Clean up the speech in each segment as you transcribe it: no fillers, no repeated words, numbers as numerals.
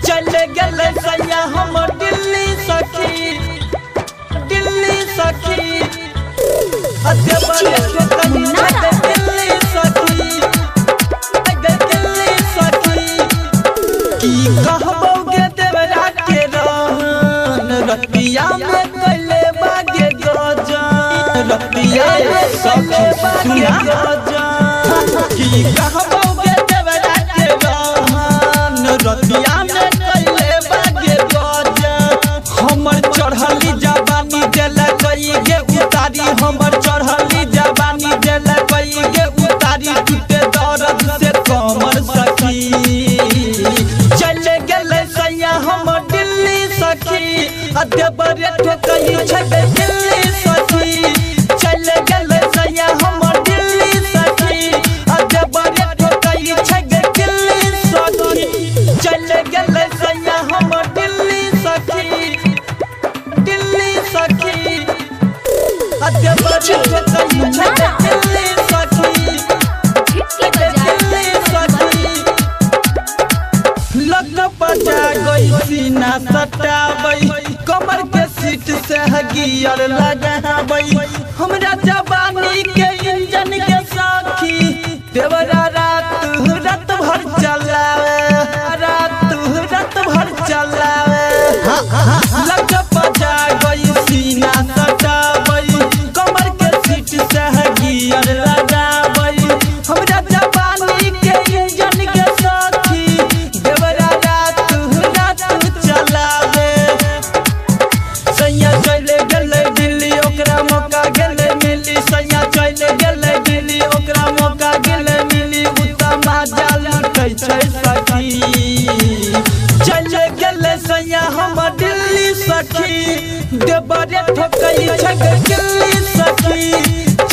चले गेले सैया हम दिल्ली सखी दिल्ली सखी दिल्ली सखी दिल्ली सखी की कहबोगे देवरा के रहन रतिया में कैले बागे गजन रतिया में सखी सुना गजन की कहबोगे देवरा के रहन रतिया में कैले बागे गजन हमर चढ़ली जवानी देले कई गे उतारी हमर चढ़ली जवानी देले कई गे उतारी टूटे दर्द से कमर सखी चले गेले सैया हम दिल्ली सखी देवरे ठोकई छबे दिल्ली सखी चले गेले सैया हम दिल्ली सखी देवरे ठोकई छबे दिल्ली सखी चले गेले सैया हम दिल्ली सखी दिल्ली सखी देवरे ठोकई छबे दिल्ली सखी दिल्ली सखी लग बजा गई सीना सटाबई कमर के सीट से गियर लगाबई हमरा जवानी के इंजन के साथी देवरा रात भर चलावे रात भर चलावे लग बजा गई सीना सटाबई कमर के सीट से गियर लगाबई हमरा जवानी के इंजन के साथी देवरा रात चलावे सैया चले गेले दिल्ली ओकरा मौका गेले मिली सैया चले गेले दिल्ली ओकरा मौका गेले मिली उत्तम जाल लुटै छै सखी चले गेले सैया हम दिल्ली सखी देवरे ठोकई छै दिल्ली सखी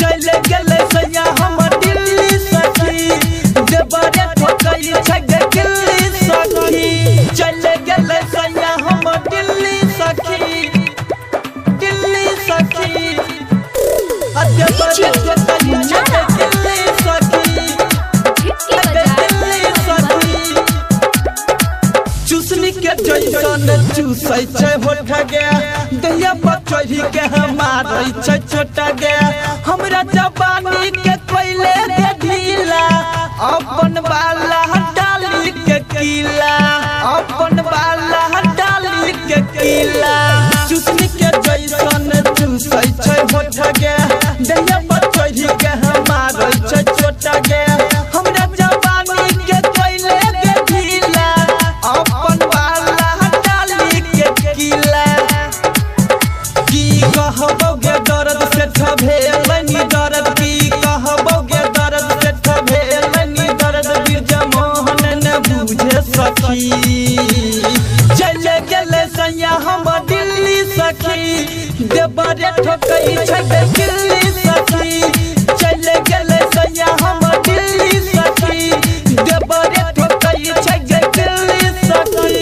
चले गेले सैया हम दिल्ली सखी देवरे ठोकई छै दिल्ली सखी चले गेले सैया हम दिल्ली सखी दिल्ली सखी देवरे ठोकई छै दिल्ली सखी दिल्ली सखी चूसनी के जैसन चूसै छै होठ गया दहिया पर चढ़ी के मारै छै छोटा गया हमरा जवानी के कोइले दे ढीला अपन बाला डाली के कीला अपन बाला डाली के कीला चूसनी के जैसन चूसै छै होठ गया दहिया पर चढ़ी के मारै छै छोटा गया हमरा जवानी के कोइले दे ढीला अपन बाला डाली के कीला की कहबोगे दर्द से ठभेलनी दर्द की कहबोगे दर्द से ठभेलनी दर्द बिरज मोहन न बुझे सखी चले गेले सैया हम दिल्ली सखी देवरे ठोकई छै दिल्ली सखी चले गेले सैया हम दिल्ली सखी देवरे ठोकई छै दिल्ली सखी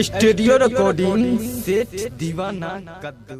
स्टूडियो रिकॉर्डिंग सेठ दीवाना कद्दू।